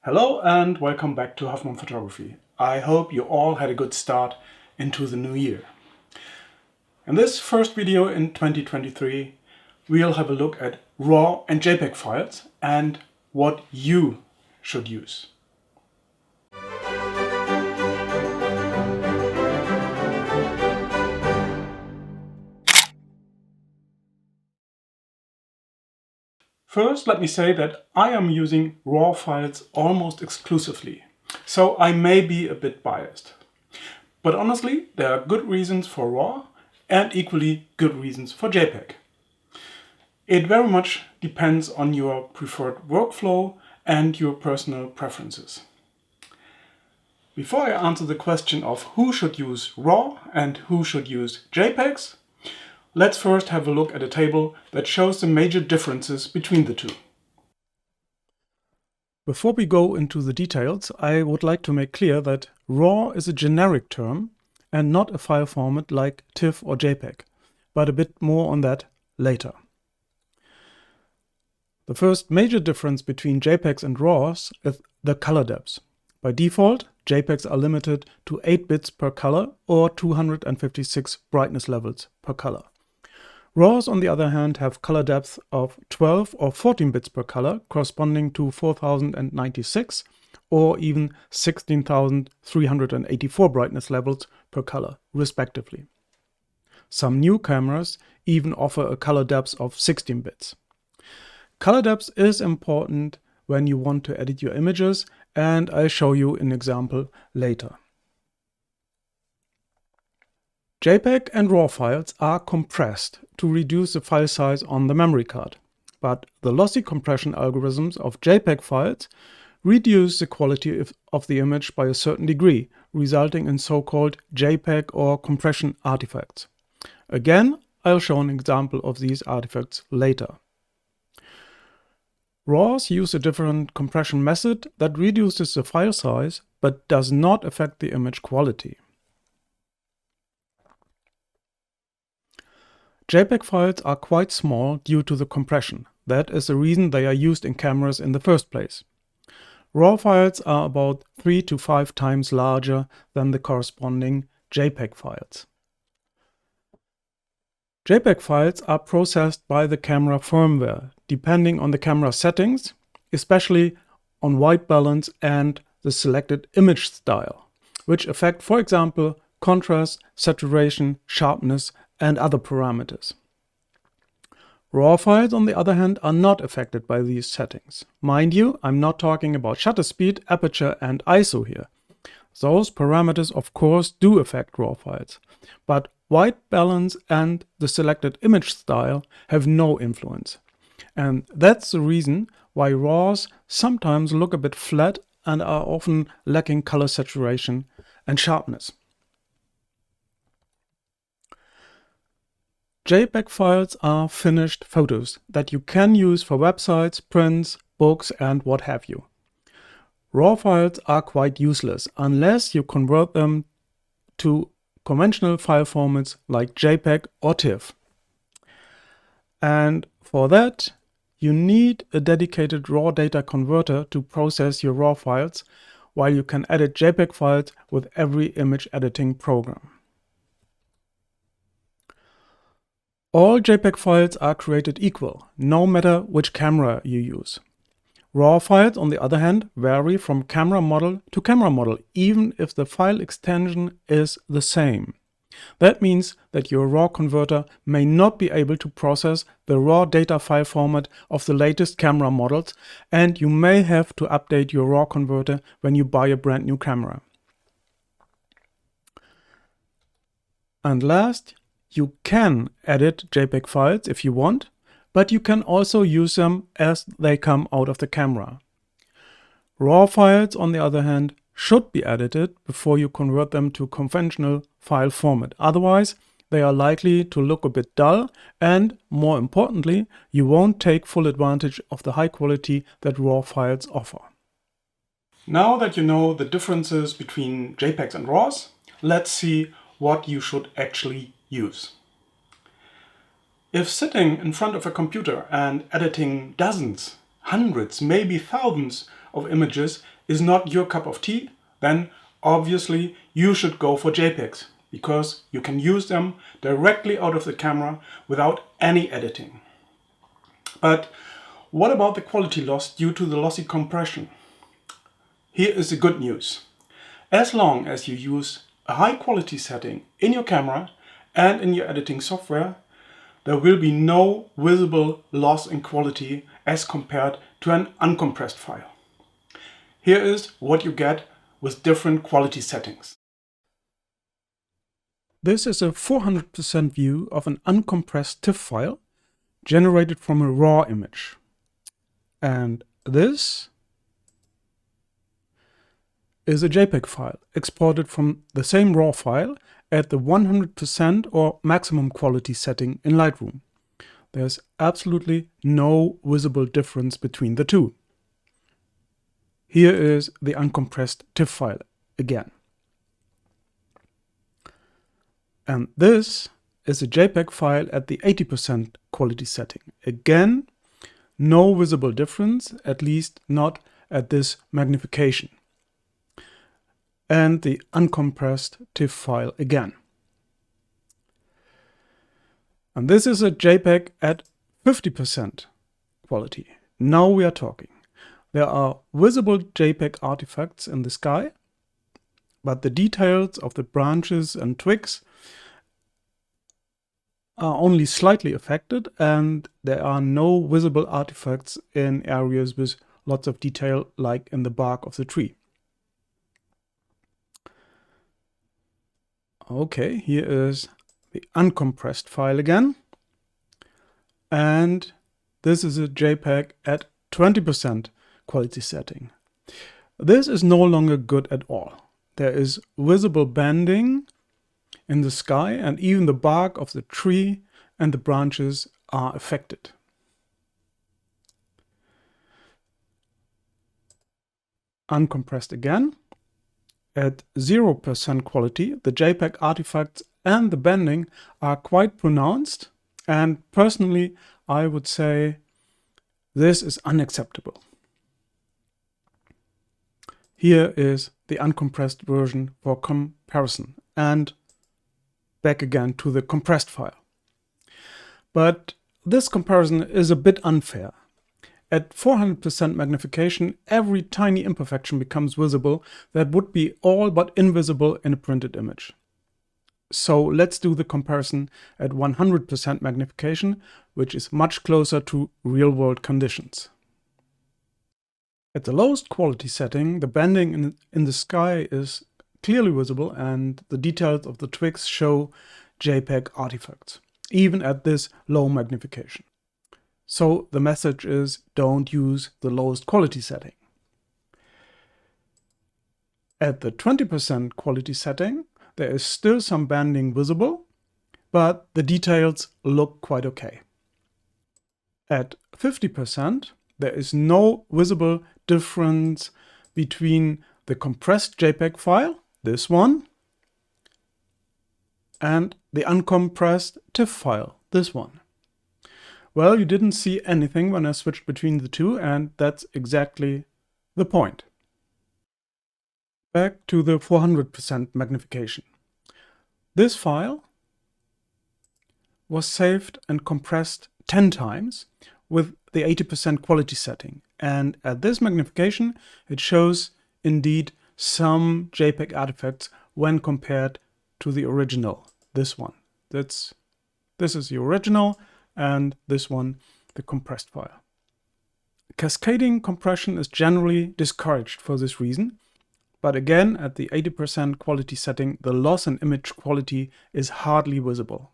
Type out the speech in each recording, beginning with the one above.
Hello and welcome back to Hoffmann-Photography. I hope you all had a good start into the new year. In this first video in 2023, we'll have a look at RAW and JPEG files and what you should use. First, let me say that I am using RAW files almost exclusively, so I may be a bit biased. But honestly, there are good reasons for RAW and equally good reasons for JPEG. It very much depends on your preferred workflow and your personal preferences. Before I answer the question of who should use RAW and who should use JPEGs, let's first have a look at a table that shows the major differences between the two. Before we go into the details, I would like to make clear that RAW is a generic term and not a file format like TIFF or JPEG, but a bit more on that later. The first major difference between JPEGs and RAWs is the color depths. By default, JPEGs are limited to 8 bits per color or 256 brightness levels per color. RAWs, on the other hand, have color depths of 12 or 14 bits per color, corresponding to 4096 or even 16,384 brightness levels per color, respectively. Some new cameras even offer a color depth of 16 bits. Color depth is important when you want to edit your images, and I'll show you an example later. JPEG and RAW files are compressed to reduce the file size on the memory card, but the lossy compression algorithms of JPEG files reduce the quality of the image by a certain degree, resulting in so-called JPEG or compression artifacts. Again, I'll show an example of these artifacts later. RAWs use a different compression method that reduces the file size but does not affect the image quality. JPEG files are quite small due to the compression. That is the reason they are used in cameras in the first place. RAW files are about 3 to 5 times larger than the corresponding JPEG files. JPEG files are processed by the camera firmware, depending on the camera settings, especially on white balance and the selected image style, which affect, for example, contrast, saturation, sharpness, and other parameters. RAW files, on the other hand, are not affected by these settings. Mind you, I'm not talking about shutter speed, aperture, and ISO here. Those parameters, of course, do affect RAW files, but white balance and the selected image style have no influence. And that's the reason why RAWs sometimes look a bit flat and are often lacking color saturation and sharpness. JPEG files are finished photos that you can use for websites, prints, books, and what have you. RAW files are quite useless unless you convert them to conventional file formats like JPEG or TIFF. And for that, you need a dedicated raw data converter to process your RAW files, while you can edit JPEG files with every image editing program. All JPEG files are created equal, no matter which camera you use. RAW files, on the other hand, vary from camera model to camera model, even if the file extension is the same. That means that your RAW converter may not be able to process the raw data file format of the latest camera models, and you may have to update your RAW converter when you buy a brand new camera. And last, you can edit JPEG files if you want, but you can also use them as they come out of the camera. RAW files, on the other hand, should be edited before you convert them to conventional file format. Otherwise, they are likely to look a bit dull, and more importantly, you won't take full advantage of the high quality that RAW files offer. Now that you know the differences between JPEGs and RAWs, let's see what you should actually use. If sitting in front of a computer and editing dozens, hundreds, maybe thousands of images is not your cup of tea, then obviously you should go for JPEGs, because you can use them directly out of the camera without any editing. But what about the quality loss due to the lossy compression? Here is the good news. As long as you use a high quality setting in your camera and in your editing software, there will be no visible loss in quality as compared to an uncompressed file. Here is what you get with different quality settings. This is a 400% view of an uncompressed TIFF file generated from a raw image. And this is a JPEG file exported from the same raw file at the 100% or maximum quality setting in Lightroom. There's absolutely no visible difference between the two. Here is the uncompressed TIFF file again. And this is a JPEG file at the 80% quality setting. Again, no visible difference, at least not at this magnification. And the uncompressed TIFF file again. And this is a JPEG at 50% quality. Now we are talking. There are visible JPEG artifacts in the sky, but the details of the branches and twigs are only slightly affected, and there are no visible artifacts in areas with lots of detail, like in the bark of the tree. Okay, here is the uncompressed file again. And this is a JPEG at 20% quality setting. This is no longer good at all. There is visible bending in the sky, and even the bark of the tree and the branches are affected. Uncompressed again. At 0% quality, the JPEG artifacts and the bending are quite pronounced, and personally I would say this is unacceptable. Here is the uncompressed version for comparison, and back again to the compressed file. But this comparison is a bit unfair. At 400% magnification, every tiny imperfection becomes visible that would be all but invisible in a printed image. So let's do the comparison at 100% magnification, which is much closer to real-world conditions. At the lowest quality setting, the bending in the sky is clearly visible, and the details of the twigs show JPEG artifacts, even at this low magnification. So the message is, don't use the lowest quality setting. At the 20% quality setting, there is still some bending visible, but the details look quite okay. At 50%, there is no visible difference between the compressed JPEG file, this one, and the uncompressed TIFF file, this one. Well, you didn't see anything when I switched between the two, and that's exactly the point. Back to the 400% magnification. This file was saved and compressed 10 times with the 80% quality setting, and at this magnification it shows indeed some JPEG artifacts when compared to the original, this one. This is the original, and this one the compressed file. Cascading compression is generally discouraged for this reason, but again at the 80% quality setting the loss in image quality is hardly visible,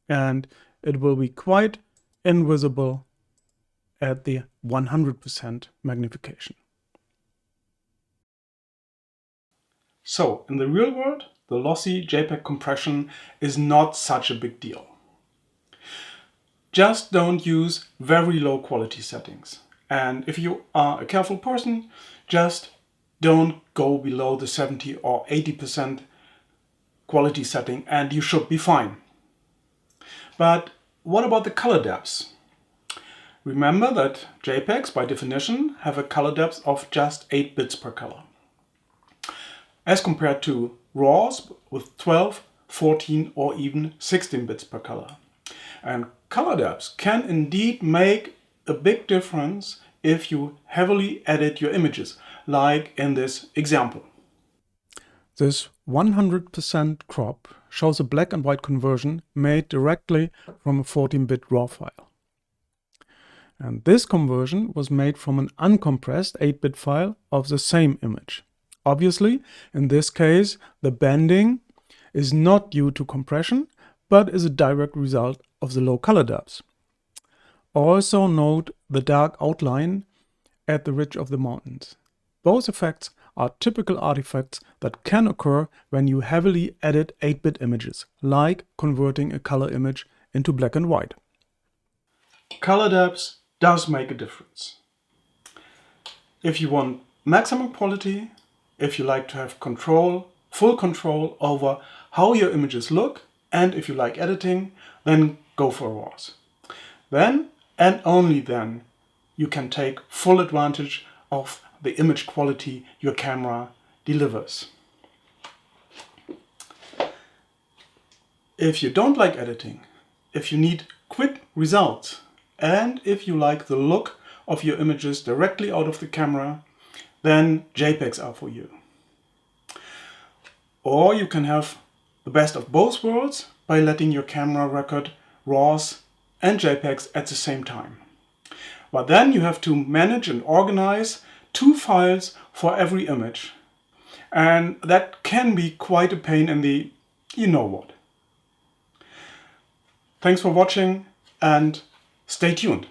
and it will be quite invisible at the 100% magnification. So in the real world, the lossy JPEG compression is not such a big deal. Just don't use very low quality settings. And if you are a careful person, just don't go below the 70 or 80% quality setting and you should be fine. But what about the color depths? Remember that JPEGs by definition have a color depth of just 8 bits per color, as compared to RAWs with 12, 14 or even 16 bits per color. And color depths can indeed make a big difference if you heavily edit your images, like in this example. This 100% crop shows a black and white conversion made directly from a 14-bit RAW file. And this conversion was made from an uncompressed 8-bit file of the same image. Obviously, in this case, the bending is not due to compression, but is a direct result of the low color depths. Also note the dark outline at the ridge of the mountains. Both effects are typical artifacts that can occur when you heavily edit 8-bit images, like converting a color image into black and white. Color depth does make a difference. If you want maximum quality, if you like to have control, full control over how your images look, and if you like editing, then go for RAWs. Then, and only then, you can take full advantage of the image quality your camera delivers. If you don't like editing, if you need quick results, and if you like the look of your images directly out of the camera, then JPEGs are for you. Or you can have the best of both worlds by letting your camera record RAWs and JPEGs at the same time. But then you have to manage and organize 2 files for every image. And that can be quite a pain in the you know what. Thanks for watching and stay tuned.